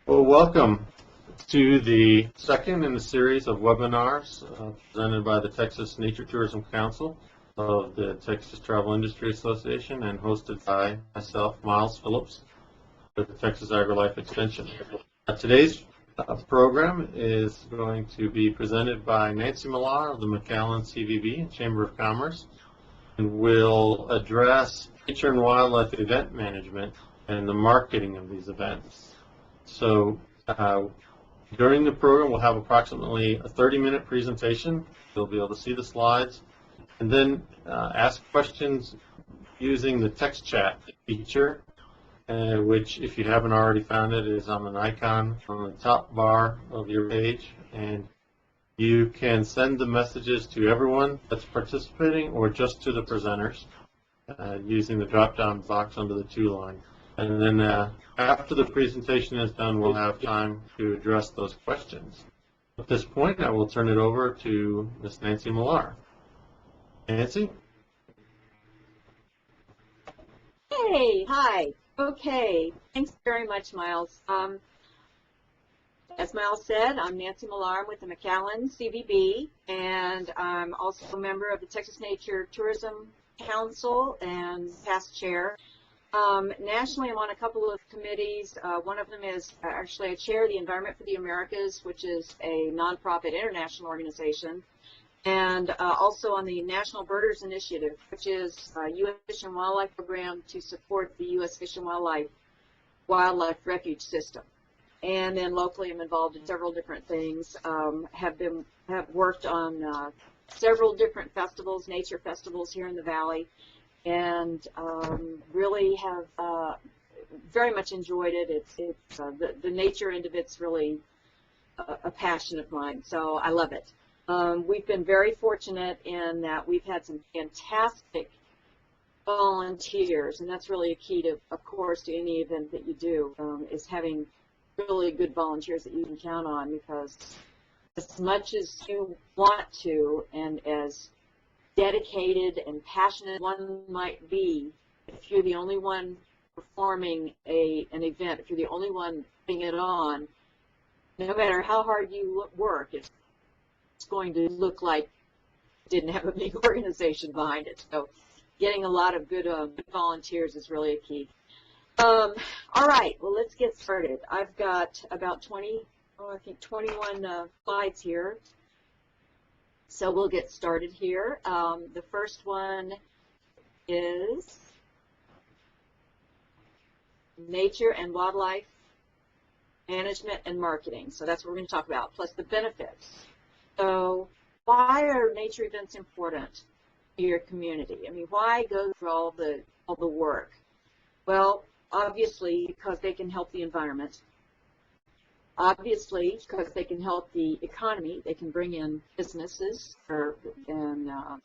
Well, welcome to the second in the series of webinars presented by the Texas Nature Tourism Council of the Texas Travel Industry Association and hosted by myself, Miles Phillips, with the Texas AgriLife Extension. Today's program is going to be presented by Nancy Millar of the McAllen CVB and Chamber of Commerce, and will address nature and wildlife event management and the marketing of these events. So during the program, we'll have approximately a 30-minute presentation. You'll be able to see the slides, and then ask questions using the text chat feature, which, if you haven't already found it, is on an icon on the top bar of your page. And you can send the messages to everyone that's participating or just to the presenters using the drop-down box under the to line. And then after the presentation is done, we'll have time to address those questions. At this point, I will turn it over to Ms. Nancy Millar. Nancy? Hey, hi. Okay, thanks very much, Miles. As Miles said, I'm Nancy Millar. I'm with the McAllen CVB, and I'm also a member of the Texas Nature Tourism Council and past chair. Nationally, I'm on a couple of committees. One of them is actually I chair the Environment for the Americas, which is a nonprofit international organization, and also on the National Birders Initiative, which is a U.S. Fish and Wildlife program to support the U.S. Fish and Wildlife Refuge System. And then locally, I'm involved in several different things. Have worked on several different festivals, nature festivals here in the Valley, and really have very much enjoyed it. The nature end of it's really a passion of mine, so I love it. We've been very fortunate in that we've had some fantastic volunteers, and that's really a key to, of course, to any event that you do, is having really good volunteers that you can count on, because as much as you want to and as dedicated and passionate one might be, if you're the only one performing an event, if you're the only one putting it on, no matter how hard you work, it's going to look like it didn't have a big organization behind it. So getting a lot of good volunteers is really a key. All right, well, let's get started. I've got about 21 slides here. So we'll get started here. The first one is nature and wildlife management and marketing. So that's what we're going to talk about, plus the benefits. So why are nature events important to your community? I mean, why go through all the work? Well, obviously, because they can help the environment. Obviously, because they can help the economy. They can bring in businesses in a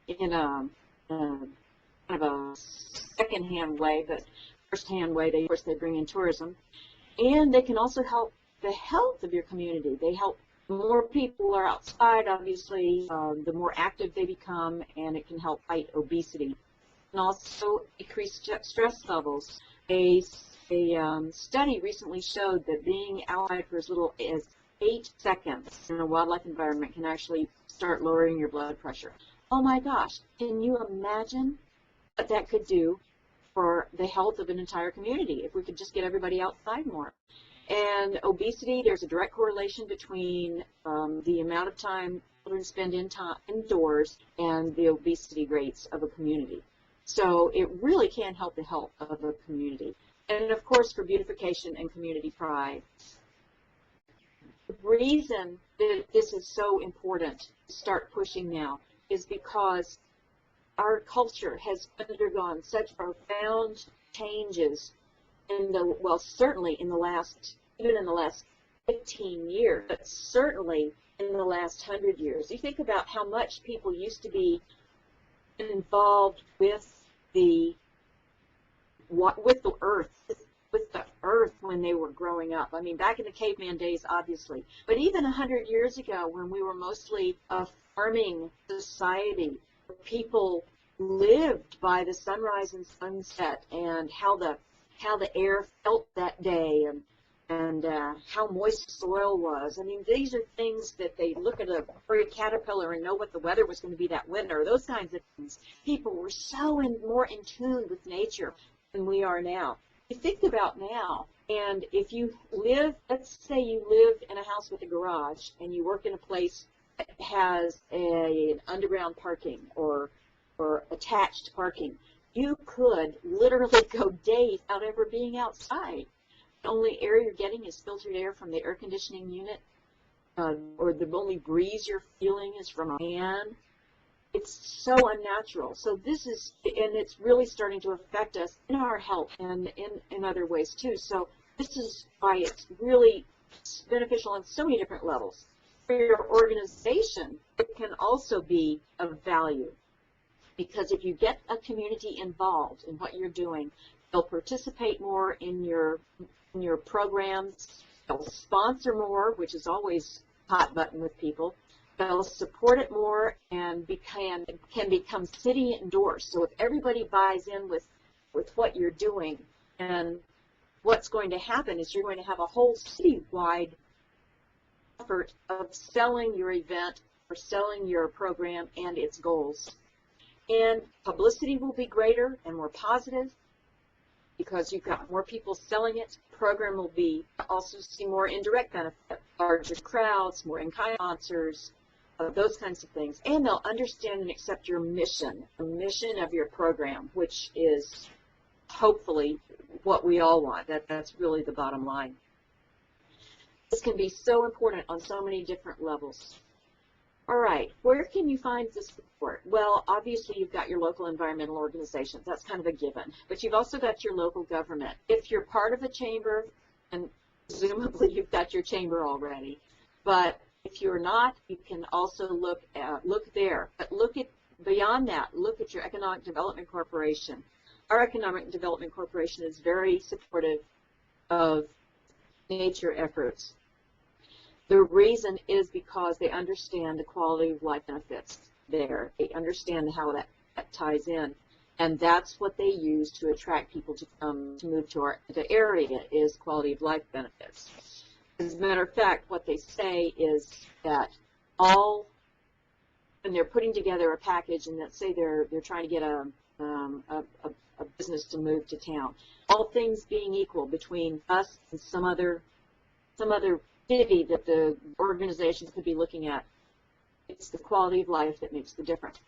kind of a second-hand way, but first-hand way, of course, they bring in tourism. And they can also help the health of your community. They help. The more people are outside, obviously, the more active they become, and it can help fight obesity. And also decrease stress levels. A study recently showed that being outside for as little as 8 seconds in a wildlife environment can actually start lowering your blood pressure. Oh my gosh, can you imagine what that could do for the health of an entire community if we could just get everybody outside more? And obesity, there's a direct correlation between the amount of time children spend indoors and the obesity rates of a community. So it really can help the health of a community. And of course, for beautification and community pride. The reason that this is so important to start pushing now is because our culture has undergone such profound changes certainly in the last 15 years, but certainly in the last 100 years. You think about how much people used to be involved with the earth when they were growing up. I mean, back in the caveman days, obviously, but even 100 years ago, when we were mostly a farming society, people lived by the sunrise and sunset and how the how the air felt that day, and how moist the soil was. I mean, these are things that they look at a prairie caterpillar and know what the weather was going to be that winter, those kinds of things. People were so more in tune with nature than we are now. You think about now, and if you live, let's say you live in a house with a garage, and you work in a place that has an underground parking or attached parking, you could literally go days without ever being outside. The only air you're getting is filtered air from the air conditioning unit, or the only breeze you're feeling is from a fan. It's so unnatural. So this is, and it's really starting to affect us in our health and in other ways too. So this is why it's really beneficial on so many different levels. For your organization, it can also be of value, because if you get a community involved in what you're doing, they'll participate more in your programs. They'll sponsor more, which is always a hot button with people. They'll support it more and can become city endorsed. So if everybody buys in with what you're doing, and what's going to happen is you're going to have a whole citywide effort of selling your event or selling your program and its goals. And publicity will be greater and more positive, because you've got more people selling it. The program will be also see more indirect benefit, larger crowds, more in-kind sponsors, those kinds of things. And they'll understand and accept your mission, the mission of your program, which is hopefully what we all want. That's really the bottom line. This can be so important on so many different levels. All right, where can you find this support? Well, obviously you've got your local environmental organizations. That's kind of a given. But you've also got your local government. If you're part of a chamber, and presumably you've got your chamber already, but if you're not, you can also look there. But look at beyond that. Look at your Economic Development Corporation. Our Economic Development Corporation is very supportive of nature efforts. The reason is because they understand the quality of life benefits there. They understand how that ties in. And that's what they use to attract people to come to move to the area, is quality of life benefits. As a matter of fact, what they say is that when they're putting together a package, and let's say they're trying to get a business to move to town, all things being equal between us and some other city that the organizations could be looking at, it's the quality of life that makes the difference.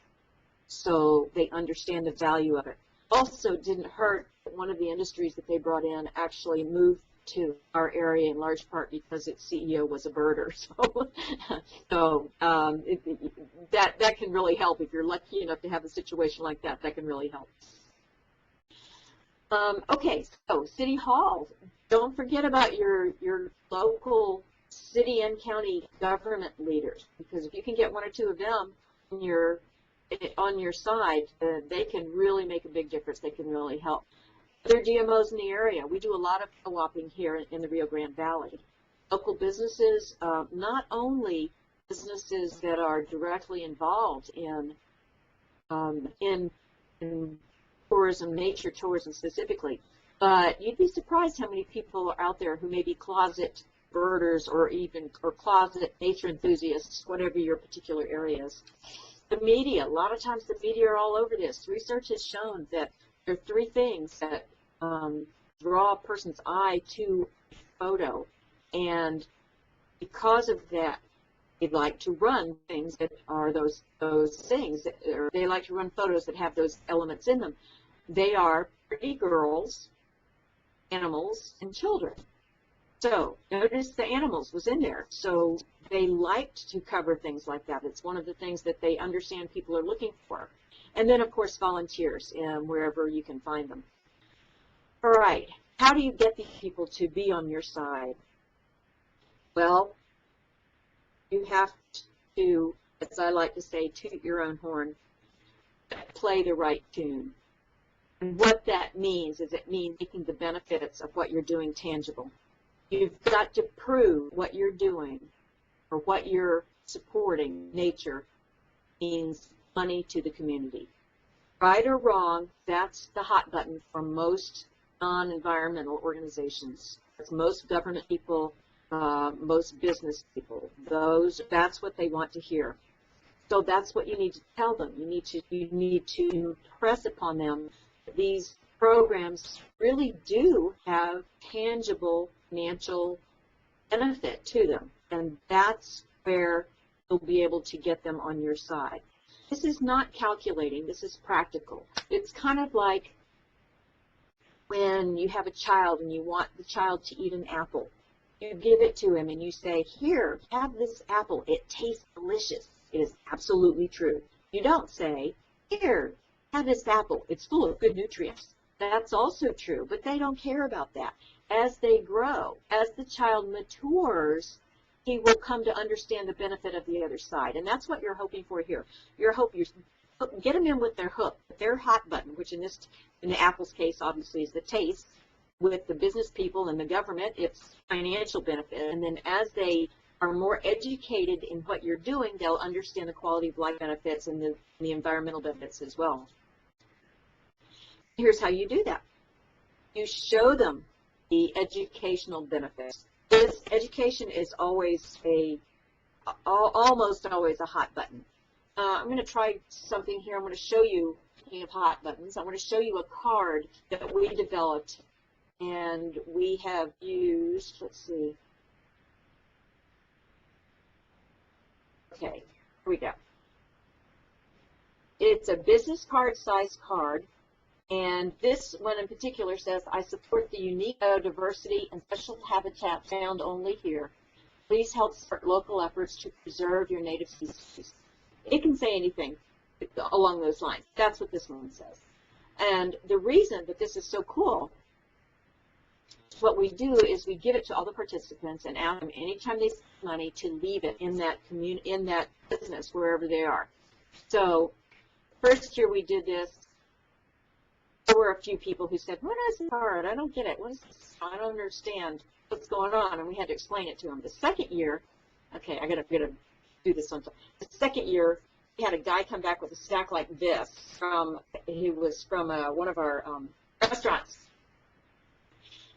So they understand the value of it. Also, it didn't hurt that one of the industries that they brought in actually moved to our area in large part because its CEO was a birder. So that can really help. If you're lucky enough to have a situation like that, that can really help. Okay, so City Hall. Don't forget about your local city and county government leaders, because if you can get one or two of them on your side, they can really make a big difference. They can really help. Other GMOs in the area. We do a lot of co-oping here in the Rio Grande Valley. Local businesses, not only businesses that are directly involved in tourism, nature tourism specifically, but you'd be surprised how many people are out there who may be closet birders or closet nature enthusiasts, whatever your particular area is. The media, a lot of times the media are all over this. Research has shown that there are three things that draw a person's eye to a photo, and because of that, they like to run things that are those things, or they like to run photos that have those elements in them. They are pretty girls, animals, and children. So notice the animals was in there. So they liked to cover things like that. It's one of the things that they understand people are looking for. And then, of course, volunteers wherever you can find them. All right. How do you get these people to be on your side? Well, you have to, as I like to say, toot your own horn, play the right tune. And what that means is it means making the benefits of what you're doing tangible. You've got to prove what you're doing or what you're supporting, nature, means money to the community. Right or wrong, that's the hot button for most non-environmental organizations. That's most government people, most business people. That's what they want to hear. So that's what you need to tell them. You need to impress upon them that these programs really do have tangible financial benefit to them, and that's where you'll be able to get them on your side. This is not calculating. This is practical. It's kind of like when you have a child and you want the child to eat an apple. You give it to him and you say, "Here, have this apple. It tastes delicious." It is absolutely true. You don't say, "Here, have this apple. It's full of good nutrients." That's also true, but they don't care about that. As they grow, as the child matures, he will come to understand the benefit of the other side, and that's what you're hoping for here. You're get them in with their hook, their hot button, which in the Apple's case, obviously, is the taste. With the business people and the government, it's financial benefit, and then as they are more educated in what you're doing, they'll understand the quality of life benefits and the environmental benefits as well. Here's how you do that. You show them the educational benefits. This education is always almost always a hot button. I'm going to try something here. I'm going to show you, speaking of hot buttons, I'm going to show you a card that we developed and we have used, let's see. Okay, here we go. It's a business card size card, and this one in particular says, "I support the unique biodiversity and special habitat found only here. Please help support local efforts to preserve your native species." It can say anything along those lines. That's what this one says. And the reason that this is so cool, what we do is we give it to all the participants and ask them anytime they spend money to leave it in that in that business wherever they are. So first year we did this, there were a few people who said, "What is this card? I don't get it. What is this? I don't understand what's going on," and we had to explain it to them. The second year, okay, I gotta do this sometime. The second year, we had a guy come back with a stack like this he was from one of our restaurants.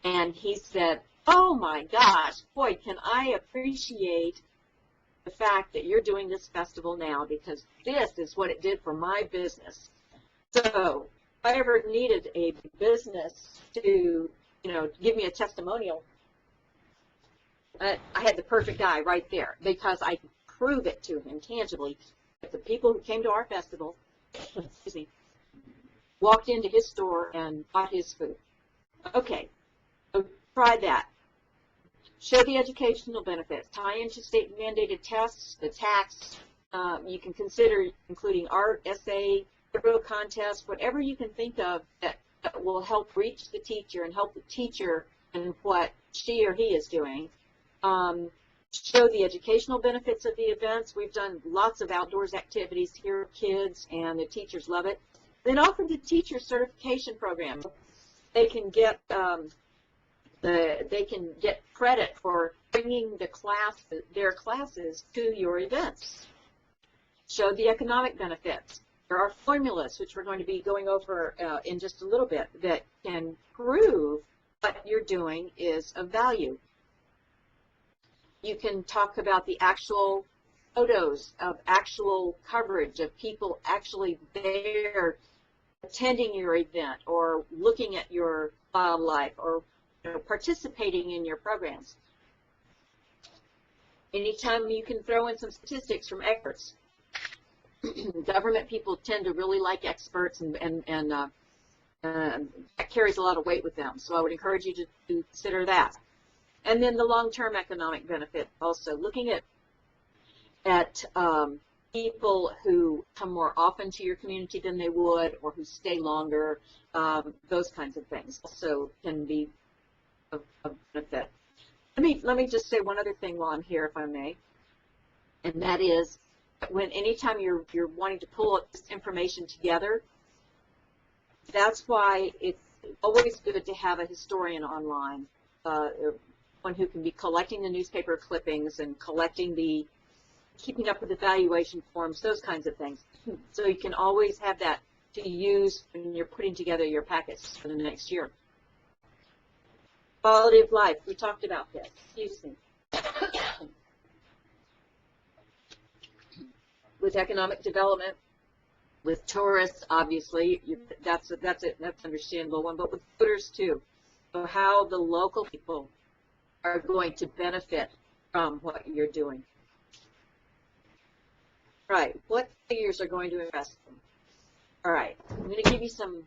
And he said, "Oh my gosh, boy, can I appreciate the fact that you're doing this festival now, because this is what it did for my business." So if I ever needed a business to, give me a testimonial, I had the perfect guy right there, because I could prove it to him tangibly. That the people who came to our festival, excuse me, walked into his store and bought his food. Okay. Try that. Show the educational benefits. Tie into state mandated tests, the tax. You can consider including art, essay, photo contest, whatever you can think of that will help reach the teacher and help the teacher in what she or he is doing. Show the educational benefits of the events. We've done lots of outdoors activities here with kids, and the teachers love it. Then offer the teacher certification program. They can get credit for bringing their classes to your events. Show the economic benefits. There are formulas, which we're going to be going over in just a little bit, that can prove what you're doing is of value. You can talk about the actual photos of actual coverage of people actually there attending your event or looking at your wildlife or participating in your programs. Anytime you can throw in some statistics from experts. Government people tend to really like experts, and that carries a lot of weight with them. So I would encourage you to consider that. And then the long-term economic benefit also, looking at people who come more often to your community than they would, or who stay longer, those kinds of things also can be of benefit. Let me just say one other thing while I'm here, if I may, and that is anytime you're wanting to pull this information together, that's why it's always good to have a historian online, one who can be collecting the newspaper clippings and keeping up with evaluation forms, those kinds of things. So you can always have that to use when you're putting together your packets for the next year. Quality of life, we talked about this. Excuse me. With economic development, with tourists, obviously, that's understandable one, but with voters too. So how the local people are going to benefit from what you're doing. Right, what figures are going to impress them? All right, I'm going to give you some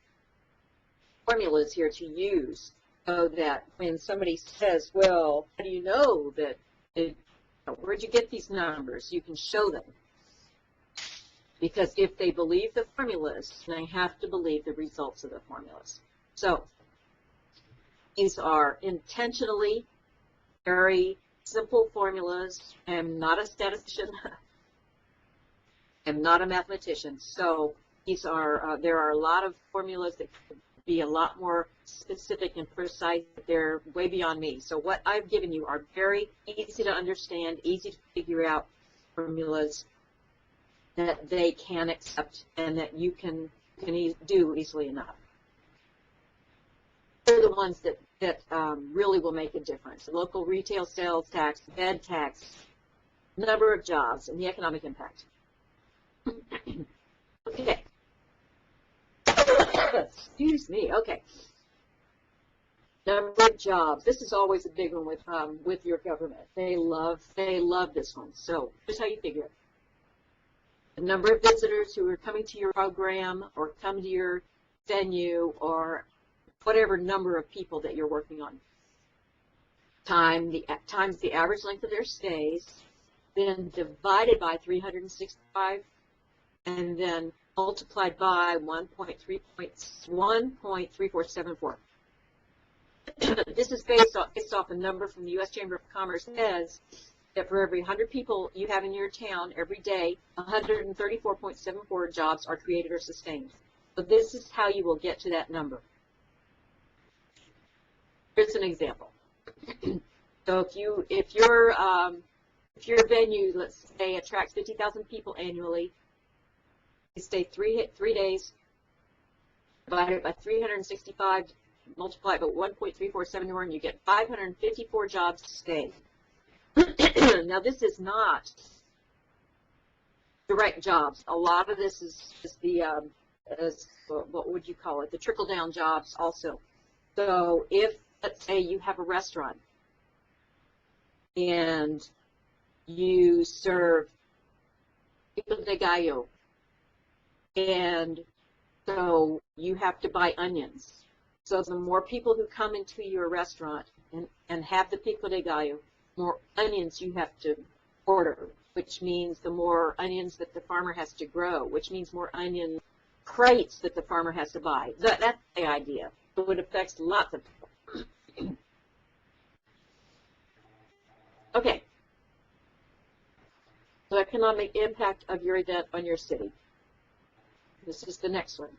formulas here to use so that when somebody says, well, how do you know that, where'd you get these numbers? You can show them. Because if they believe the formulas, they have to believe the results of the formulas. So these are intentionally very simple formulas. I'm not a statistician. I'm not a mathematician. So these are there are a lot of formulas that could be a lot more specific and precise. They're way beyond me. So what I've given you are very easy to understand, easy to figure out formulas that they can accept and that you can do easily enough. They're the ones that really will make a difference. The local retail sales tax, bed tax, number of jobs, and the economic impact. Okay. Excuse me. Okay. Number of jobs. This is always a big one with your government. They love this one. So here's how you figure it. The number of visitors who are coming to your program or come to your venue or whatever number of people that you're working on. Times the average length of their stays, then divided by 365, and then multiplied by 1.3474. This is based off a number from the U.S. Chamber of Commerce that says that for every 100 people you have in your town every day, 134.74 jobs are created or sustained. So this is how you will get to that number. Here's an example. So if your venue, let's say, attracts 50,000 people annually, you stay three days, divided by 365, multiply it by 1.347, and you get 554 jobs to stay. Now, this is not direct jobs. A lot of this is the, what would you call it, the trickle-down jobs also. So if, let's say, you have a restaurant and you serve pico de gallo, and so you have to buy onions. So the more people who come into your restaurant and have the pico de gallo, more onions you have to order, which means the more onions that the farmer has to grow, which means more onion crates that the farmer has to buy. That's the idea. So it affects lots of people. Okay. So economic impact of your event on your city. This is the next one.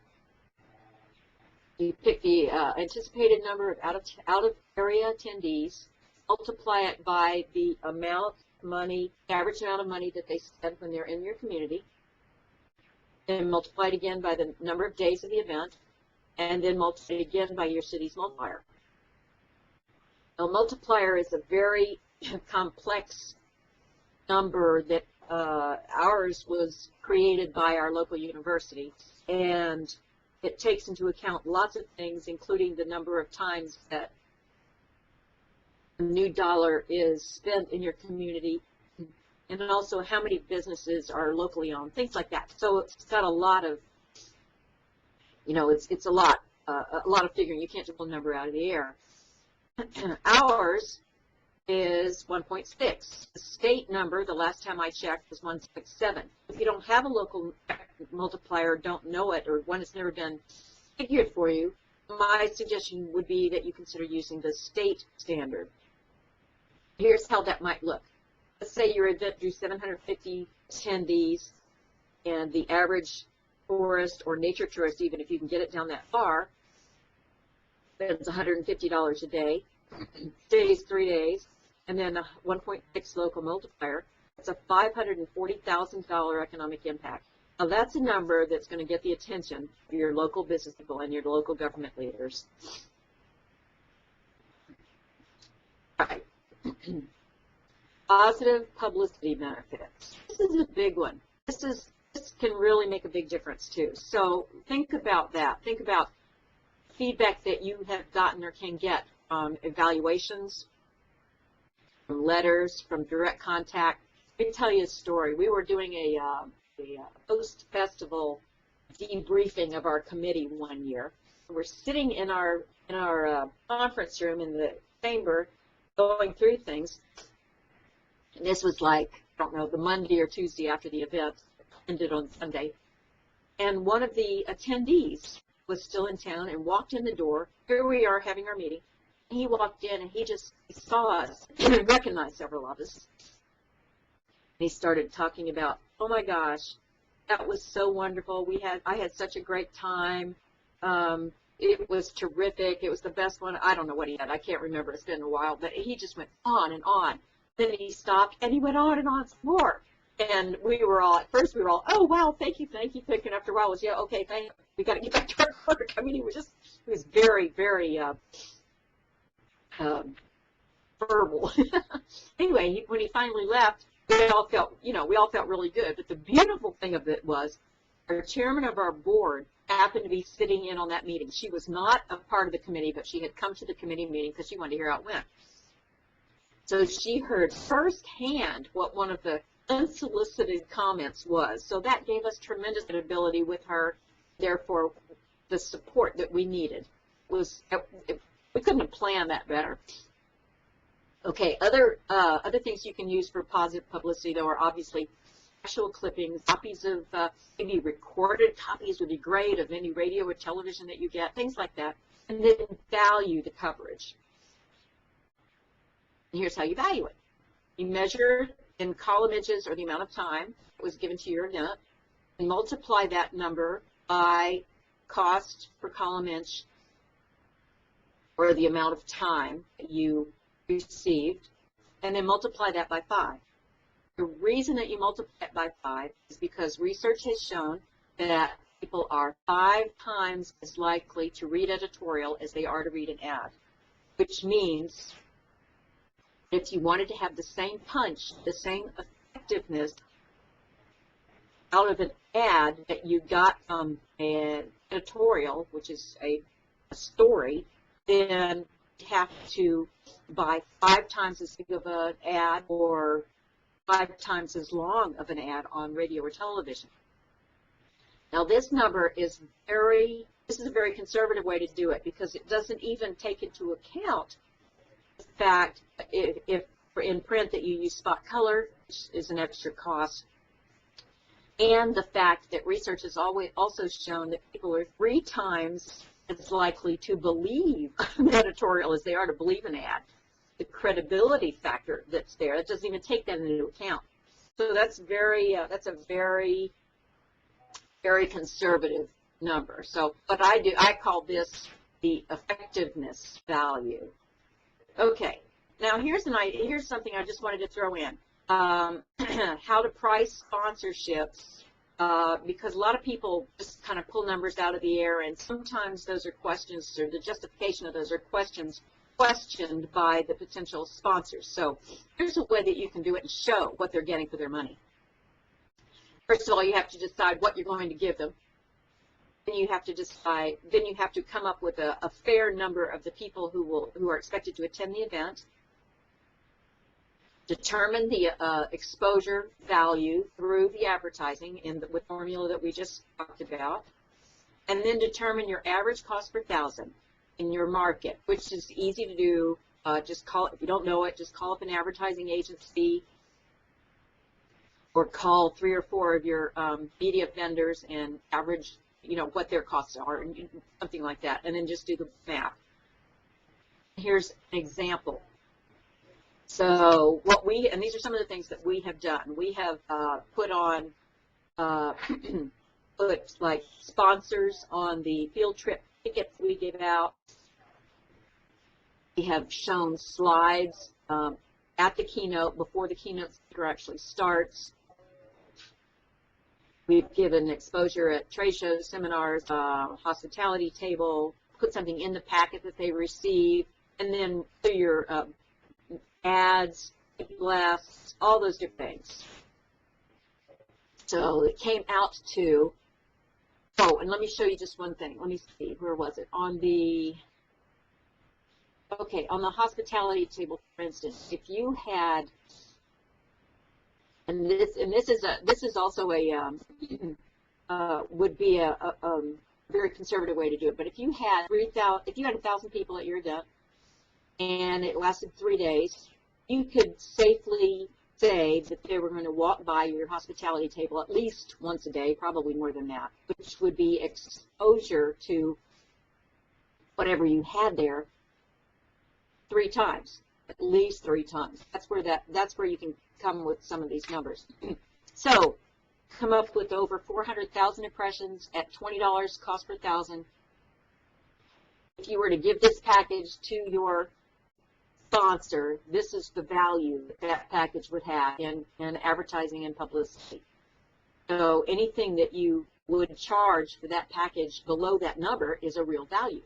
You pick the anticipated number of out-of-area attendees, multiply it by the amount of money, average amount of money that they spend when they're in your community, then multiply it again by the number of days of the event, and then multiply it again by your city's multiplier. A multiplier is a very complex number that ours was created by our local university, and it takes into account lots of things, including the number of times that a new dollar is spent in your community, and also how many businesses are locally owned, things like that. So it's got a lot of, it's a lot of figuring. You can't just pull a number out of the air. Ours is 1.6. The state number, the last time I checked, was 1.67. If you don't have a local multiplier, don't know it, or one that's never been figured for you, my suggestion would be that you consider using the state standard. Here's how that might look. Let's say your event drew 750 attendees, and the average forest or nature tourist, even if you can get it down that far, spends $150 a day, stays 3 days, and then a 1.6 local multiplier. It's a $540,000 economic impact. Now that's a number that's going to get the attention of your local business people and your local government leaders. Right. Positive publicity benefits. This is a big one. This can really make a big difference too. So think about that. Think about feedback that you have gotten or can get from evaluations, from letters, from direct contact. Let me tell you a story. We were doing a post-festival debriefing of our committee one year. We're sitting in our conference room in the chamber going through things. And this was like, I don't know, the Monday or Tuesday after the event ended on Sunday. And one of the attendees was still in town and walked in the door. Here we are having our meeting. And he walked in and he saw us, recognized several of us. And he started talking about, oh my gosh, that was so wonderful. I had such a great time. It was terrific. It was the best one. I don't know what he had. I can't remember. It's been a while. But he just went on and on. Then he stopped and he went on and on some more. And at first we were all, oh wow, thank you. And after a while it was, yeah, okay, thank you. We got to get back to our work. I mean, he was very, very verbal. Anyway, when he finally left, we all felt really good. But the beautiful thing of it was, our chairman of our board happened to be sitting in on that meeting. She was not a part of the committee, but she had come to the committee meeting because she wanted to hear how it went. So she heard firsthand what one of the unsolicited comments was. So that gave us tremendous credibility with her. Therefore, the support that we needed was, we couldn't have planned that better. Okay, other things you can use for positive publicity, though, are obviously actual clippings, copies of, maybe recorded copies would be great of any radio or television that you get, things like that, and then value the coverage. And here's how you value it. You measure in column inches or the amount of time that was given to your event, and multiply that number by cost per column inch, or the amount of time that you received, and then multiply that by 5. The reason that you multiply it by 5 is because research has shown that people are 5 times as likely to read editorial as they are to read an ad, which means if you wanted to have the same punch, the same effectiveness out of an ad that you got from an editorial, which is a story, then you have to buy 5 times as big of an ad or 5 times as long of an ad on radio or television. Now this number is this is a very conservative way to do it, because it doesn't even take into account the fact if in print that you use spot color, which is an extra cost, and the fact that research has also shown that people are 3 times as likely to believe an editorial as they are to believe an ad. The credibility factor that's there, it doesn't even take that into account. So that's a very, very conservative number. So, but I call this the effectiveness value. Okay, now here's something I just wanted to throw in. How to price sponsorships, because a lot of people just kind of pull numbers out of the air, and sometimes those are questions, or the justification of those are questioned by the potential sponsors. So here's a way that you can do it and show what they're getting for their money. First of all, you have to decide what you're going to give them. Then you have to decide. Then you have to come up with a fair number of the people who are expected to attend the event. Determine the exposure value through the advertising with formula that we just talked about, and then determine your average cost per thousand in your market, which is easy to do. Just call, if you don't know it, just call up an advertising agency, or call 3 or 4 of your media vendors and average, what their costs are, and something like that, and then just do the math. Here's an example. So and these are some of the things that we have done. We have put like sponsors on the field trip tickets we give out. We have shown slides at the keynote before the keynote speaker actually starts. We've given exposure at trade shows, seminars, hospitality table, put something in the packet that they receive, and then through your ads, blasts, all those different things. So it came out to, oh, and let me show you just one thing. Let me see, where was it? On the, okay, on the hospitality table, for instance, if you had, and this is also a would be a very conservative way to do it. But if you had 1,000 people at your event and it lasted 3 days, you could safely say that they were going to walk by your hospitality table at least once a day, probably more than that, which would be exposure to whatever you had there 3 times, at least 3 times. That's where you can come with some of these numbers. So come up with over 400,000 impressions at $20 cost per thousand. If you were to give this package to your sponsor, this is the value that package would have in advertising and publicity. So anything that you would charge for that package below that number is a real value.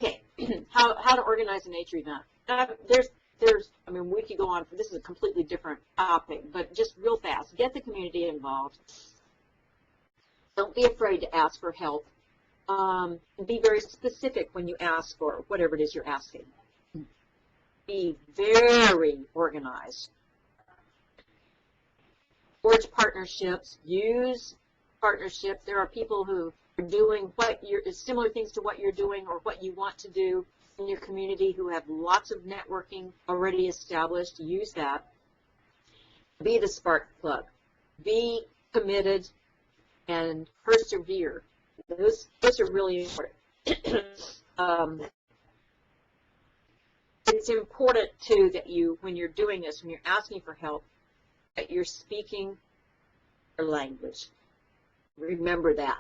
Okay, how to organize a nature event. I mean, we could go on, this is a completely different topic, but just real fast, get the community involved. Don't be afraid to ask for help. Be very specific when you ask for whatever it is you're asking. Be very organized. Forge partnerships. Use partnerships. There are people who are doing similar things to what you're doing or what you want to do in your community who have lots of networking already established. Use that. Be the spark plug. Be committed and persevere. Those are really important. It's important, too, that when you're doing this, when you're asking for help, that you're speaking their language. Remember that.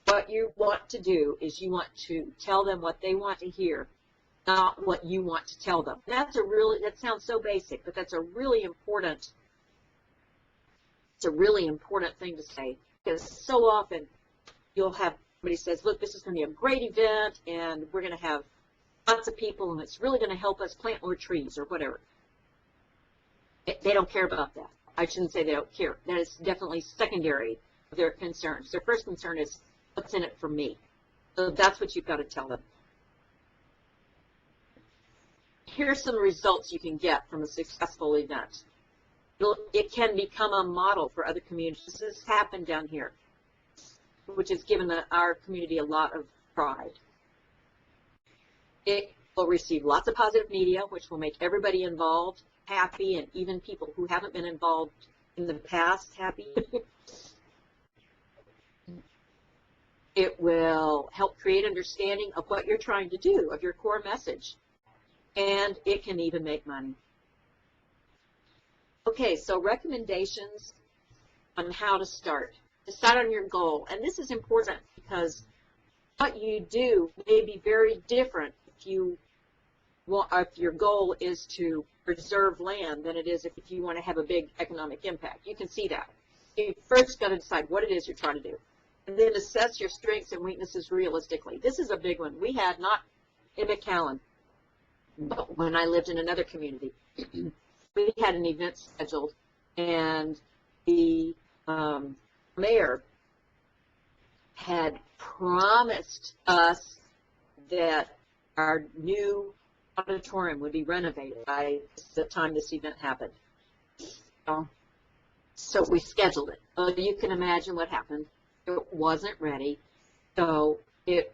What you want to do is you want to tell them what they want to hear, not what you want to tell them. That sounds so basic, but that's a really important thing to say, because so often you'll have somebody says, look, this is going to be a great event, and we're going to have lots of people, and it's really going to help us plant more trees or whatever. They don't care about that. I shouldn't say they don't care. That is definitely secondary to their concerns. Their first concern is, what's in it for me? So that's what you've got to tell them. Here's some results you can get from a successful event. It can become a model for other communities. This has happened down here, which has given our community a lot of pride. It will receive lots of positive media, which will make everybody involved happy, and even people who haven't been involved in the past happy. It will help create understanding of what you're trying to do, of your core message, and it can even make money. Okay, so recommendations on how to start. Decide on your goal, and this is important because what you do may be very different if your goal is to preserve land than it is if you want to have a big economic impact. You can see that. You first got to decide what it is you're trying to do, and then assess your strengths and weaknesses realistically. This is a big one. We had, not in McAllen, but when I lived in another community, we had an event scheduled, and the mayor had promised us that our new auditorium would be renovated by the time this event happened. So we scheduled it. You can imagine what happened. It wasn't ready, so it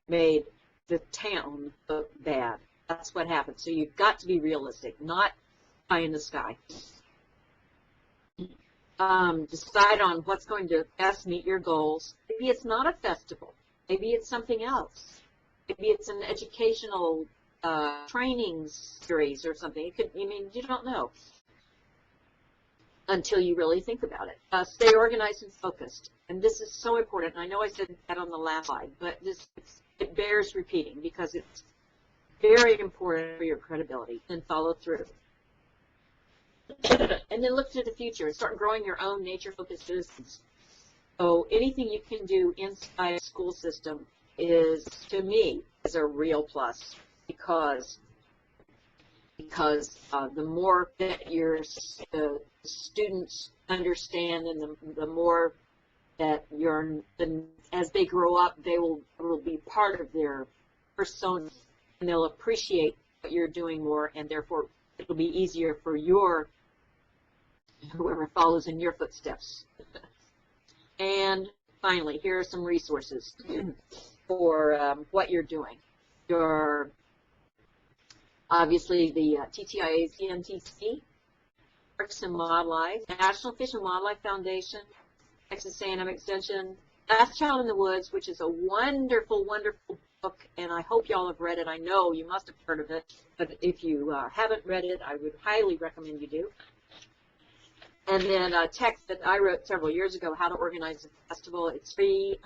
made the town look bad. That's what happened. So you've got to be realistic, not pie in the sky. Decide on what's going to best meet your goals. Maybe it's not a festival. Maybe it's something else. Maybe it's an educational training series or something. It could, you don't know until you really think about it. Stay organized and focused. And this is so important. I know I said that on the last slide, but it bears repeating because it's very important for your credibility, and follow through. And then look to the future and start growing your own nature-focused business. So anything you can do inside a school system is, to me, is a real plus. because the more that your students understand, and the more that as they grow up, it will be part of their persona, and they'll appreciate what you're doing more, and therefore it'll be easier for whoever follows in your footsteps. And finally, here are some resources for what you're doing. Obviously the TTIA, TNTC, Parks and Wildlife, National Fish and Wildlife Foundation, Texas A&M Extension, Last Child in the Woods, which is a wonderful, wonderful book, and I hope y'all have read it. I know you must have heard of it, but if you haven't read it, I would highly recommend you do. And then a text that I wrote several years ago, How to Organize a Festival. It's free,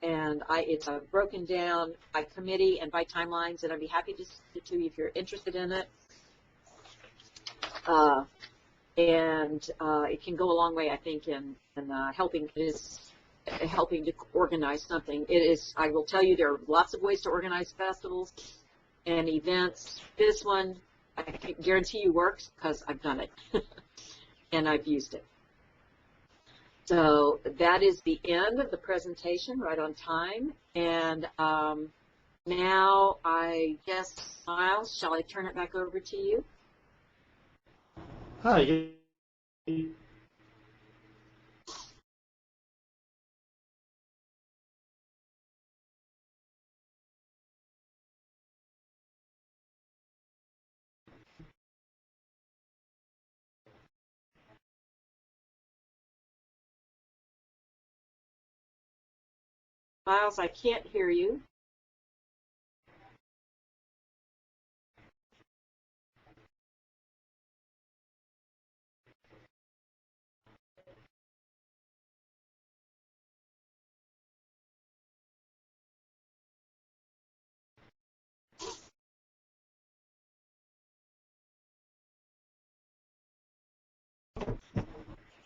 and it's broken down by committee and by timelines, and I'd be happy to send it to you if you're interested in it. It can go a long way, I think, in helping to organize something. I will tell you, there are lots of ways to organize festivals and events. This one, I can guarantee you works because I've done it and I've used it. So that is the end of the presentation, right on time. And now I guess, Miles, shall I turn it back over to you? Hi. Miles, I can't hear you.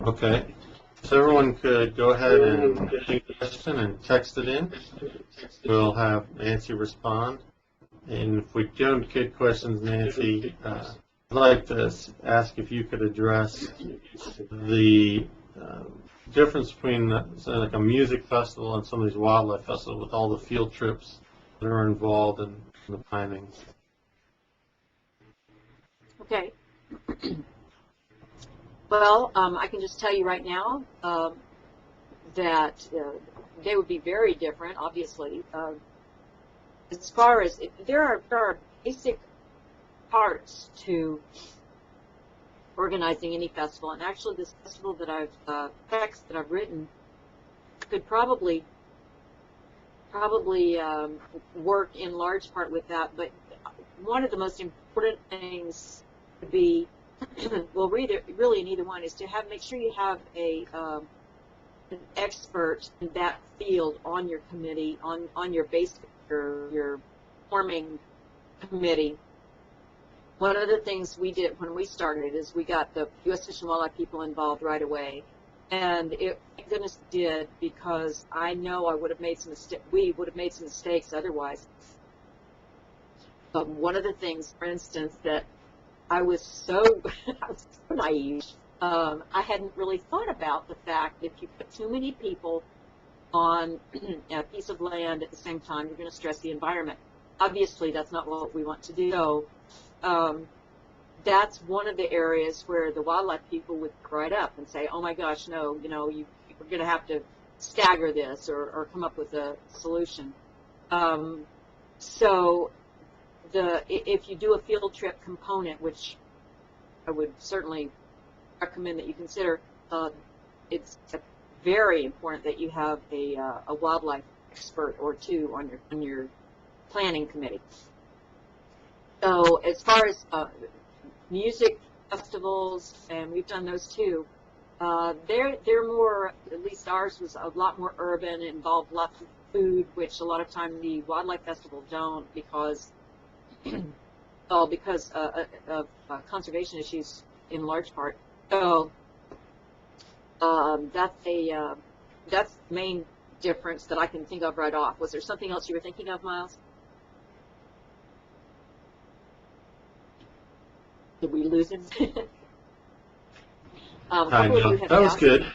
Okay. So everyone could go ahead and take the question and text it in. We'll have Nancy respond. And if we don't get questions, Nancy, I'd like to ask if you could address the difference between like a music festival and some of these wildlife festivals with all the field trips that are involved in the planning. Okay. Well, I can just tell you right now that they would be very different, obviously. As far as there are basic parts to organizing any festival, and actually this festival that I've written could probably work in large part with that. But one of the most important things would be, well, really in either one, is to make sure you have an expert in that field on your committee, on your your forming committee. One of the things we did when we started is we got the U.S. Fish and Wildlife people involved right away, and thank goodness did, because I know we would have made some mistakes otherwise. But one of the things, for instance, that I was so naive. I hadn't really thought about the fact that if you put too many people on a piece of land at the same time, you're going to stress the environment. Obviously, that's not what we want to do. So that's one of the areas where the wildlife people would right up and say, "Oh my gosh, no! We're going to have to stagger this or come up with a solution." So if you do a field trip component, which I would certainly recommend that you consider, it's very important that you have a wildlife expert or two on your planning committee. So as far as music festivals, and we've done those too, they're more, at least ours was a lot more urban, involved lots of food, which a lot of time the wildlife festival don't, because of conservation issues in large part. So that's the main difference that I can think of right off. Was there something else you were thinking of, Miles? Did we lose him? A I couple of know. you have That was asked. good.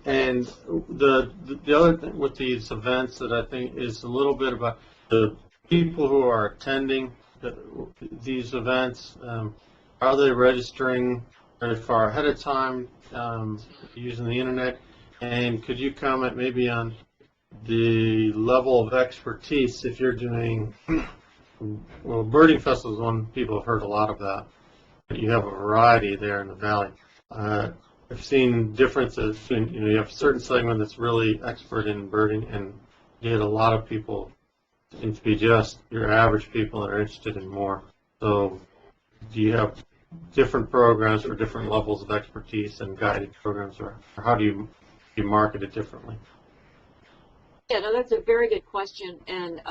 And the other thing with these events that I think is a little bit about the people who are attending these events. Are they registering very far ahead of time using the internet? And could you comment maybe on the level of expertise if you're doing, well, birding festival is one people have heard a lot of that. But you have a variety there in the valley. I've seen differences between, you have a certain segment that's really expert in birding, and you get a lot of people seem to be just your average people that are interested in more. So do you have different programs for different levels of expertise and guided programs, or how do you market it differently? Yeah, no, that's a very good question. And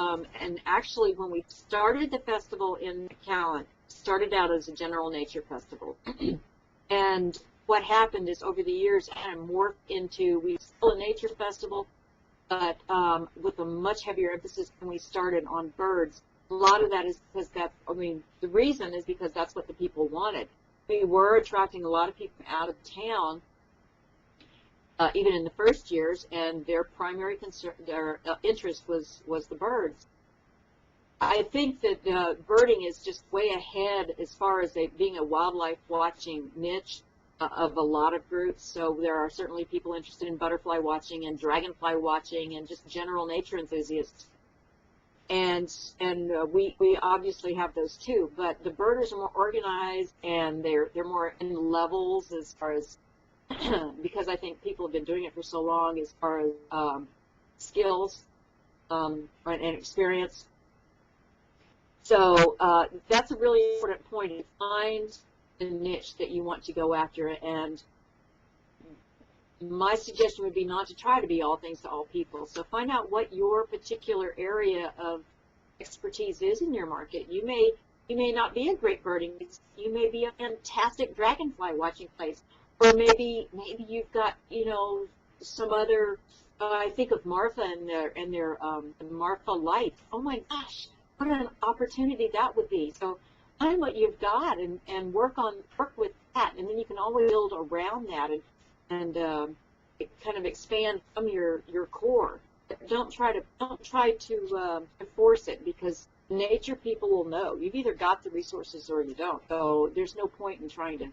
actually, when we started the festival in McAllen, started out as a general nature festival. And what happened is over the years, it kind of morphed into, we still a nature festival, but with a much heavier emphasis when we started on birds. A lot of that is because the reason is because that's what the people wanted. We were attracting a lot of people out of town, even in the first years, and their primary concern, their interest was the birds. I think that birding is just way ahead as far as being a wildlife watching niche of a lot of groups. So there are certainly people interested in butterfly watching and dragonfly watching and just general nature enthusiasts. And we obviously have those too. But the birders are more organized, and they're more in levels as far as because I think people have been doing it for so long as far as skills and experience. So that's a really important point. To find the niche that you want to go after, and my suggestion would be not to try to be all things to all people. So find out what your particular area of expertise is in your market. You may not be a great birding. You may be a fantastic dragonfly watching place, or maybe you've got some other. I think of Martha and their Martha Light. Oh my gosh, what an opportunity that would be. So find what you've got and work with that, and then you can always build around that and kind of expand from your core. Don't try to force it, because nature people will know. You've either got the resources or you don't. So there's no point in trying to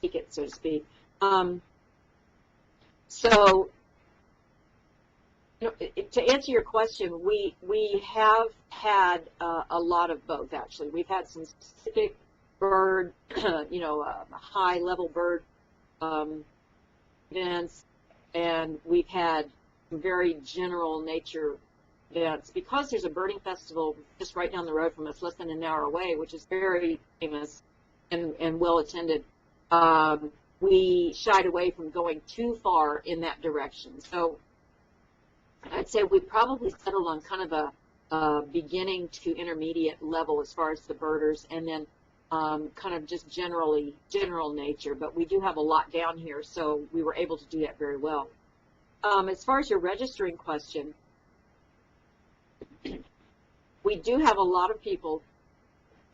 seek it, so to speak. So to answer your question, we have had a lot of both, actually. We've had some specific bird, high-level bird events, and we've had very general nature events. Because there's a birding festival just right down the road from us, less than an hour away, which is very famous and well-attended, we shied away from going too far in that direction. So I'd say we probably settled on kind of a beginning to intermediate level as far as the birders, and then kind of just general nature. But we do have a lot down here, so we were able to do that very well. As far as your registering question, we do have a lot of people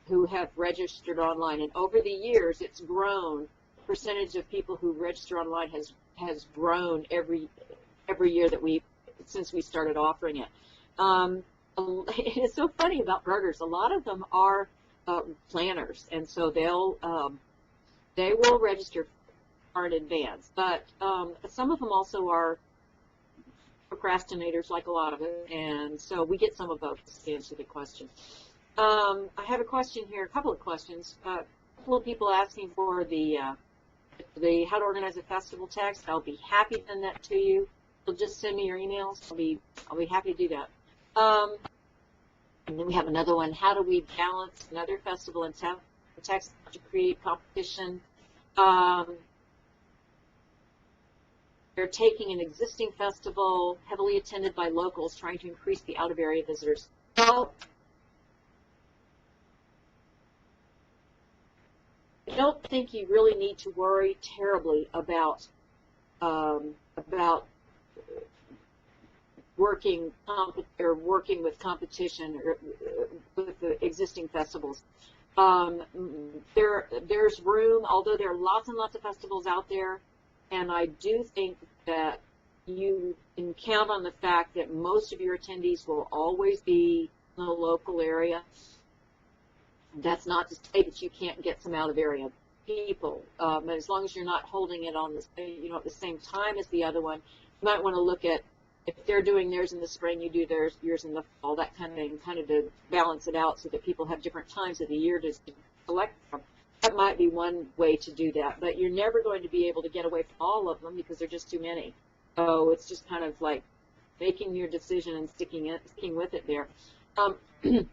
who have registered online, and over the years it's grown. The percentage of people who register online has grown every year since we started offering it. It's so funny about birders. A lot of them are planners, and so they will register far in advance. But some of them also are procrastinators, like a lot of it, and so we get some of both to answer the question. I have a question here, a couple of questions. A couple of people asking for the how to organize a festival text. I'll be happy to send that to you. So just send me your emails. I'll be happy to do that. And then we have another one. How do we balance another festival and text to create competition? They're taking an existing festival, heavily attended by locals, trying to increase the out-of-area visitors. Well, I don't think you really need to worry terribly about working with competition or with the existing festivals. There's room, although there are lots and lots of festivals out there, and I do think that you can count on the fact that most of your attendees will always be in the local area. That's not to say that you can't get some out-of-area people, but as long as you're not holding it on the, at the same time as the other one, you might want to look at if they're doing theirs in the spring, you do yours in the fall, that kind of thing, kind of to balance it out so that people have different times of the year to select from. That might be one way to do that, but you're never going to be able to get away from all of them because there are just too many. So it's just kind of like making your decision and sticking with it there.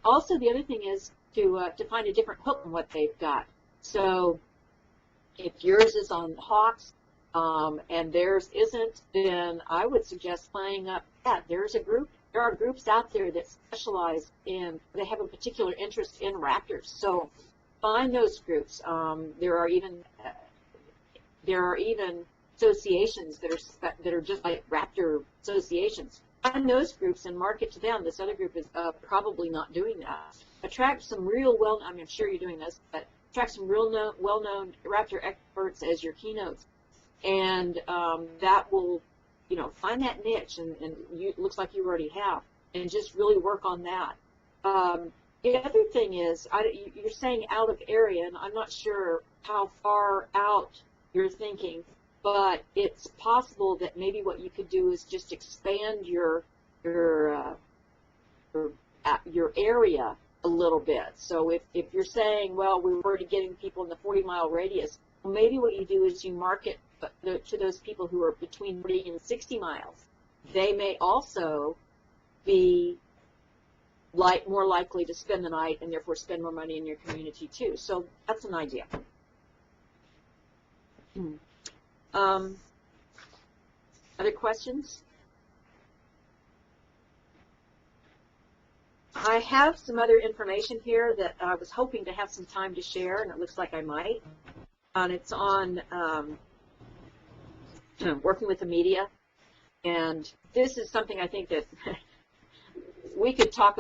Also, the other thing is to find a different hook in what they've got. So if yours is on hawks and theirs isn't, then I would suggest playing up that. There are groups out there that specialize in, they have a particular interest in raptors. So find those groups. There are even associations that are just like raptor associations. Find those groups and market to them. This other group is probably not doing that. Attract some real I'm sure you're doing this, but attract some real well-known raptor experts as your keynotes, and that will, find that niche, and it looks like you already have, and just really work on that. The other thing is, you're saying out of area, and I'm not sure how far out you're thinking, but it's possible that maybe what you could do is just expand your area a little bit. So if you're saying, well, we're already getting people in the 40-mile radius, well, maybe what you do is you market to those people who are between 40 and 60 miles. They may also be more likely to spend the night and therefore spend more money in your community too. So that's an idea. Other questions? I have some other information here that I was hoping to have some time to share, and it looks like I might. And it's on working with the media. And this is something I think that we could talk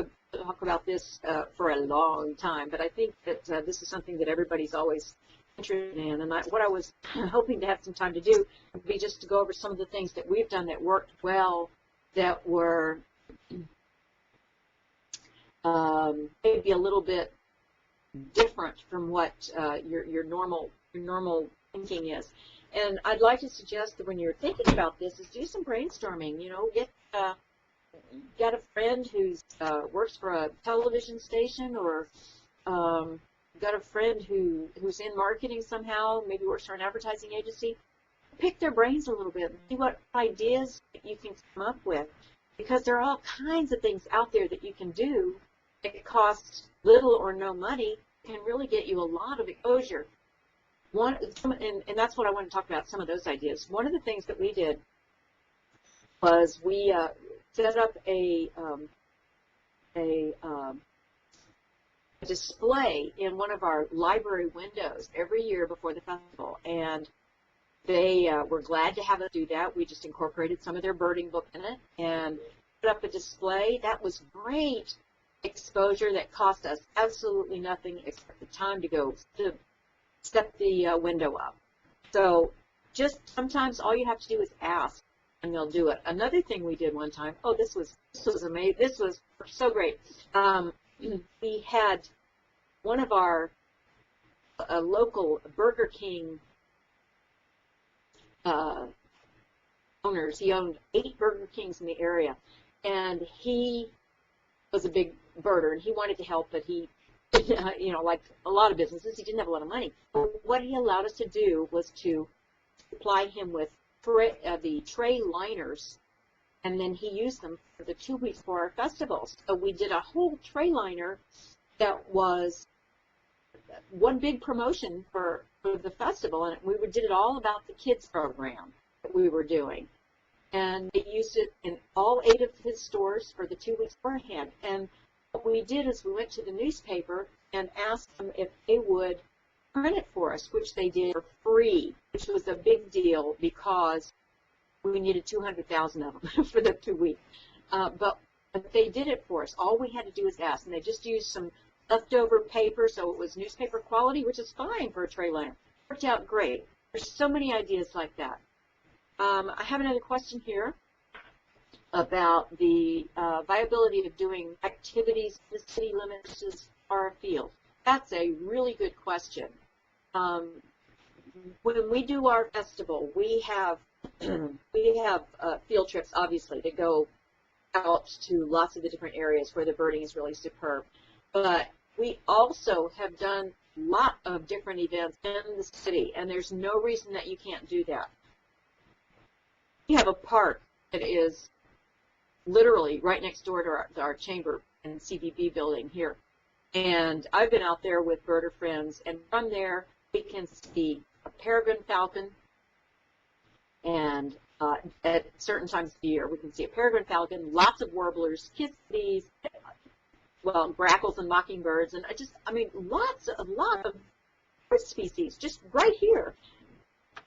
about this for a long time, but I think that this is something that everybody's always interested in. And what I was hoping to have some time to do would be just to go over some of the things that we've done that worked well, that were maybe a little bit different from what your normal thinking is. And I'd like to suggest that when you're thinking about this, is do some brainstorming. Got a friend who's works for a television station, or got a friend who's in marketing somehow, maybe works for an advertising agency. Pick their brains a little bit and see what ideas you can come up with, because there are all kinds of things out there that you can do that cost little or no money, can really get you a lot of exposure. And that's what I want to talk about, some of those ideas. One of the things that we did was we set up a display in one of our library windows every year before the festival, and they were glad to have us do that. We just incorporated some of their birding book in it and put up a display. That was great exposure that cost us absolutely nothing except the time to go to step the window up. So just sometimes all you have to do is ask, and they'll do it. Another thing we did one time, this was amazing. This was so great. We had one of our local Burger King owners. He owned 8 Burger Kings in the area, and he was a big birder, and he wanted to help, but he, like a lot of businesses, he didn't have a lot of money. But what he allowed us to do was to supply him with the tray liners, and then he used them for the 2 weeks for our festivals. So we did a whole tray liner that was one big promotion for the festival, and we did it all about the kids program that we were doing. And they used it in all 8 of his stores for the 2 weeks beforehand. And what we did is we went to the newspaper and asked them if they would print it for us, which they did for free, which was a big deal because we needed 200,000 of them for the 2 weeks. But they did it for us. All we had to do was ask, and they just used some leftover paper, so it was newspaper quality, which is fine for a tray lamp. Worked out great. There's so many ideas like that. I have another question here about the viability of doing activities in the city limits versus far afield. That's a really good question. When we do our festival, we have field trips, obviously, to go out to lots of the different areas where the birding is really superb. But we also have done a lot of different events in the city, and there's no reason that you can't do that. We have a park that is literally right next door to our chamber and CBB building here. And I've been out there with birder friends, and from there we can see a peregrine falcon, and at certain times of the year we can see a peregrine falcon, lots of warblers, kittises, well, grackles and mockingbirds, and a lot of bird species just right here.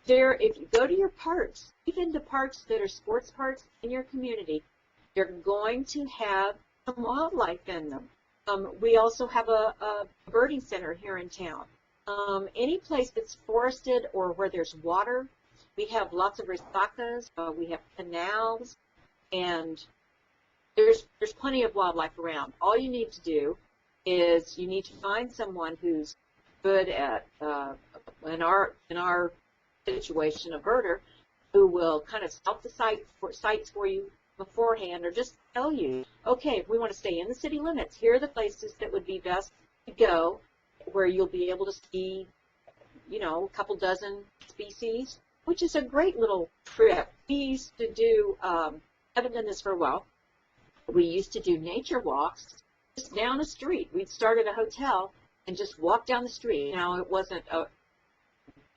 There, if you go to your parks, even the parks that are sports parks in your community, you're going to have some wildlife in them. We also have a birding center here in town. Any place that's forested or where there's water, we have lots of resacas, we have canals, and there's plenty of wildlife around. All you need to do is you need to find someone who's good at, in our situation, a birder, who will kind of scout the sites for you beforehand, or just tell you, okay, if we want to stay in the city limits, here are the places that would be best to go, where you'll be able to see, a couple dozen species, which is a great little trip. We used to do, haven't done this for a while, we used to do nature walks just down the street. We'd start at a hotel and just walk down the street. Now, it wasn't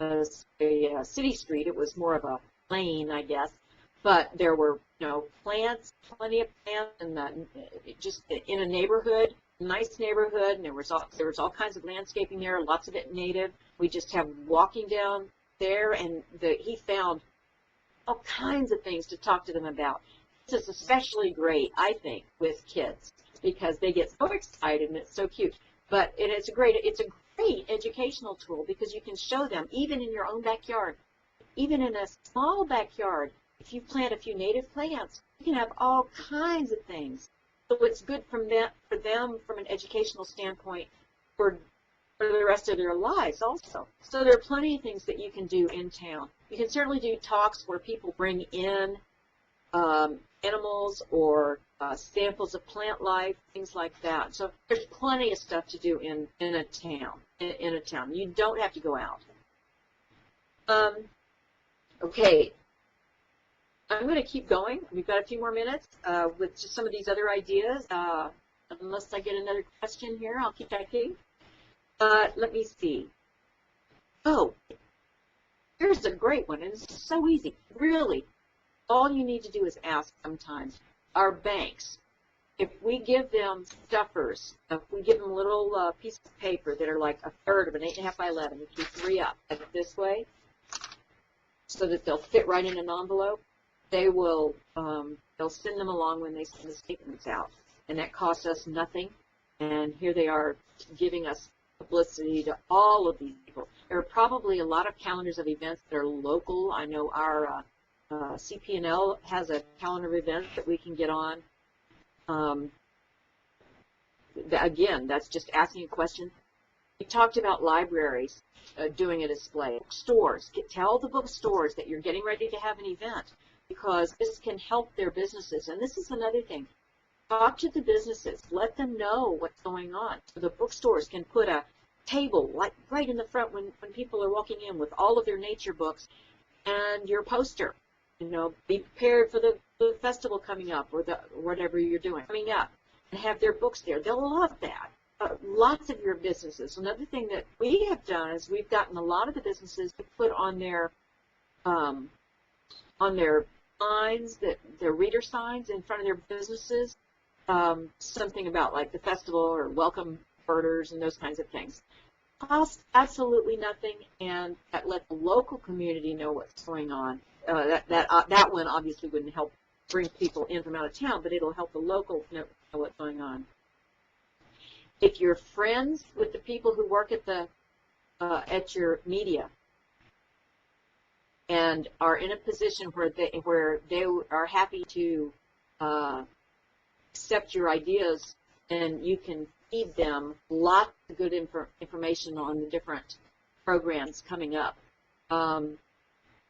a city street, it was more of a lane, I guess, but there were, plants, plenty of plants, and just in a neighborhood, nice neighborhood, and there was all kinds of landscaping there, lots of it native. We just have walking down there, and he found all kinds of things to talk to them about. This is especially great, I think, with kids, because they get so excited and it's so cute. But it's a great educational tool, because you can show them, even in your own backyard, even in a small backyard, if you plant a few native plants, you can have all kinds of things. So it's good for them from an educational standpoint for the rest of their lives also. So there are plenty of things that you can do in town. You can certainly do talks where people bring in animals or samples of plant life, things like that. So there's plenty of stuff to do in a town. You don't have to go out. Okay. I'm going to keep going. We've got a few more minutes with just some of these other ideas. Unless I get another question here, I'll keep typing. Let me see. Oh, here's a great one, and it's so easy. Really, all you need to do is ask sometimes. Our banks, if we give them stuffers, if we give them little pieces of paper that are like a third of an 8.5 by 11, you keep 3 up, like this way, so that they'll fit right in an envelope, they will, they'll send them along when they send the statements out. And that costs us nothing. And here they are giving us publicity to all of these people. There are probably a lot of calendars of events that are local. I know our CP&L has a calendar of events that we can get on. Again, that's just asking a question. We talked about libraries doing a display. Stores, tell the bookstores that you're getting ready to have an event, because this can help their businesses. And this is another thing. Talk to the businesses. Let them know what's going on. So the bookstores can put a table like right in the front when people are walking in with all of their nature books and your poster. Be prepared for the festival coming up, or whatever you're doing coming up, and have their books there. They'll love that. Lots of your businesses. Another thing that we have done is we've gotten a lot of the businesses to put on their signs, their reader signs in front of their businesses, something about like the festival or welcome birders and those kinds of things. Costs absolutely nothing, and that let the local community know what's going on. That one obviously wouldn't help bring people in from out of town, but it'll help the locals know what's going on. if you're friends with the people who work at your media and are in a position where they are happy to accept your ideas, and you can feed them lots of good information on the different programs coming up.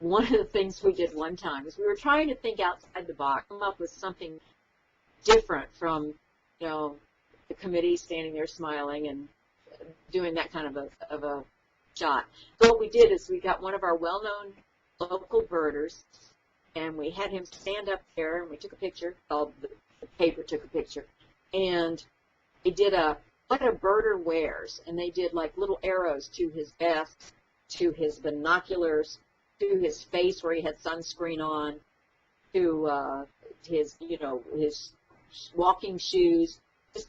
One of the things we did one time is we were trying to think outside the box, come up with something different from, the committee standing there smiling and doing that kind of a shot. So what we did is we got one of our well-known local birders, and we had him stand up there, and we took a picture. The paper took a picture, and they did what a birder wears, and they did like little arrows to his vest, to his binoculars, to his face where he had sunscreen on, to his his walking shoes, just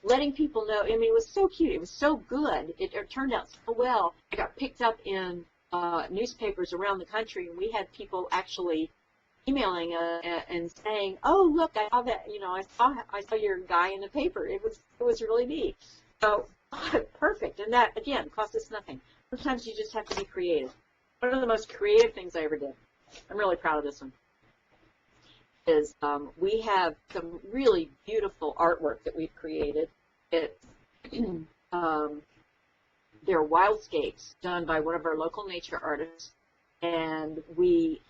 letting people know. I mean, it was so cute. It was so good. It turned out so well. It got picked up in newspapers around the country, and we had people actually emailing and saying, "Oh, look, I saw that. I saw your guy in the paper. It was really neat." So perfect. And that again cost us nothing. Sometimes you just have to be creative. One of the most creative things I ever did, I'm really proud of this one, is we have some really beautiful artwork that we've created. They're wildscapes done by one of our local nature artists, and we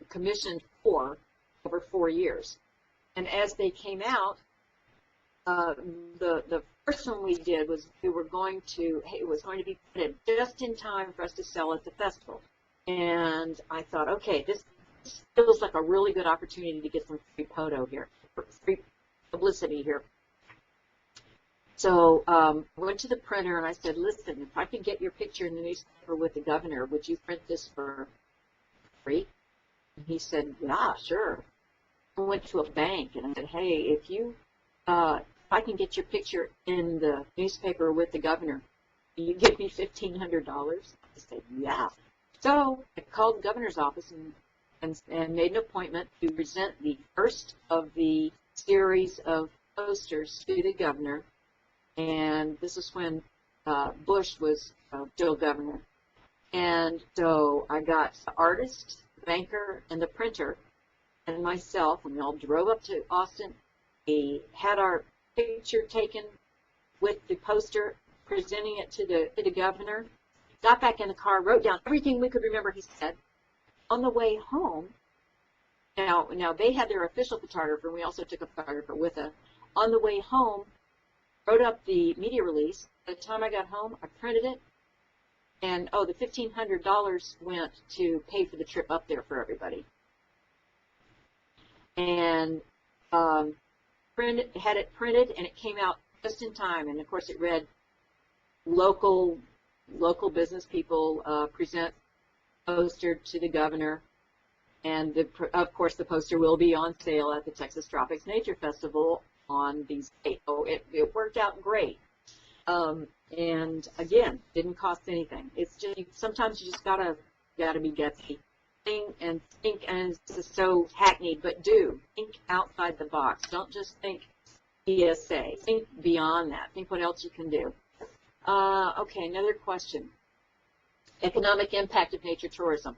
commissioned 4 over 4 years. And as they came out, the first one we did was it was going to be printed just in time for us to sell at the festival. And I thought, okay, this feels like a really good opportunity to get some free publicity here. So I went to the printer and I said, listen, if I can get your picture in the newspaper with the governor, would you print this for free? And he said, yeah, sure. I went to a bank and I said, hey, if I can get your picture in the newspaper with the governor, will you give me $1,500? I said, yeah. So I called the governor's office and made an appointment to present the first of the series of posters to the governor. And this is when Bush was still governor. And so I got the artist, the banker, and the printer, and myself, and we all drove up to Austin. We had our picture taken with the poster, presenting it to the governor. Got back in the car, wrote down everything we could remember he said. On the way home, now they had their official photographer, and we also took a photographer with us. On the way home, wrote up the media release. By the time I got home, I printed it, and the $1,500 went to pay for the trip up there for everybody. And had it printed, and it came out just in time. And of course, it read, local business people present poster to the governor, and of course the poster will be on sale at the Texas Tropics Nature Festival on these dates. So it worked out great. And again, didn't cost anything. It's just sometimes you just gotta be gutsy. Think, and this is so hackneyed, but think outside the box. Don't just think ESA. Think beyond that. Think what else you can do. Okay, another question. Economic impact of nature tourism.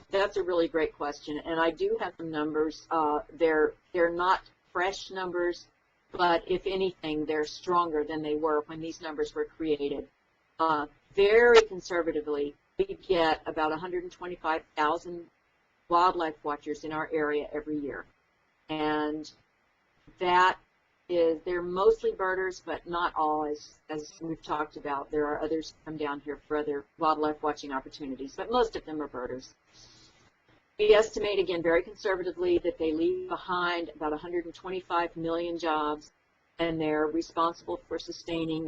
That's a really great question, and I do have some numbers. They're not fresh numbers, but if anything, they're stronger than they were when these numbers were created. Very conservatively, we get about 125,000 wildlife watchers in our area every year, and they're mostly birders, but not all, as we've talked about. There are others who come down here for other wildlife watching opportunities, but most of them are birders. We estimate, again, very conservatively, that they leave behind about 125 million jobs, and they're responsible for sustaining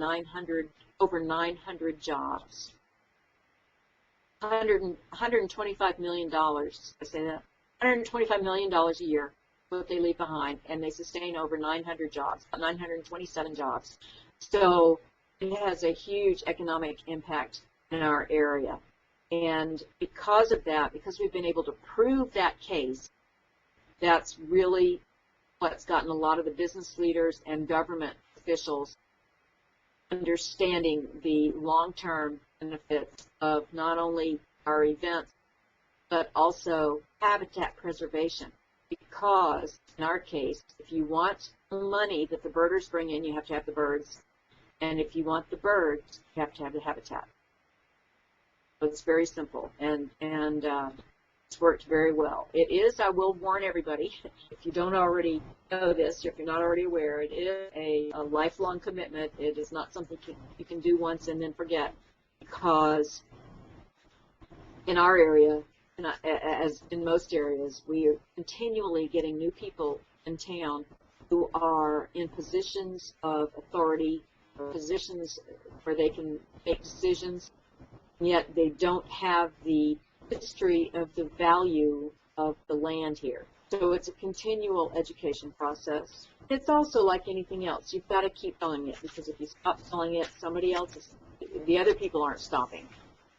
over 900 jobs. $125 million, I say that, $125 million a year, what they leave behind, and they sustain over 900 jobs, 927 jobs. So it has a huge economic impact in our area. And because of that, because we've been able to prove that case, that's really what's gotten a lot of the business leaders and government officials understanding the long-term benefits of not only our events, but also habitat preservation. Because in our case, if you want the money that the birders bring in, you have to have the birds. And if you want the birds, you have to have the habitat. So it's very simple, and it's worked very well. It is, I will warn everybody, if you don't already know this, or if you're not already aware, it is a lifelong commitment. It is not something you can do once and then forget, because in our area, as in most areas, we are continually getting new people in town who are in positions of authority, or positions where they can make decisions, yet they don't have the history of the value of the land here. So it's a continual education process. It's also like anything else. You've got to keep selling it, because if you stop selling it, somebody else is, the other people aren't stopping.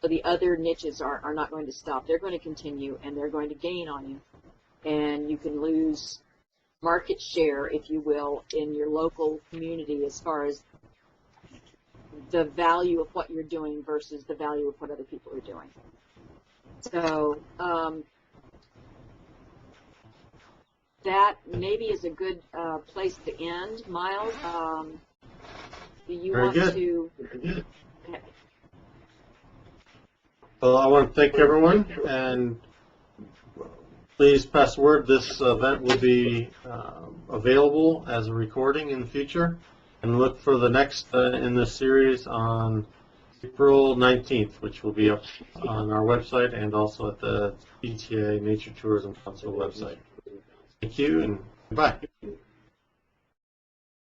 So the other niches are not going to stop. They're going to continue, and they're going to gain on you. And you can lose market share, if you will, in your local community as far as the value of what you're doing versus the value of what other people are doing. So that maybe is a good place to end. Miles, do you Very want good. to? Well, I want to thank everyone, and please pass word. This event will be available as a recording in the future, and look for the next in this series on April 19th, which will be up on our website and also at the PTA Nature Tourism Council website. Thank you, and goodbye.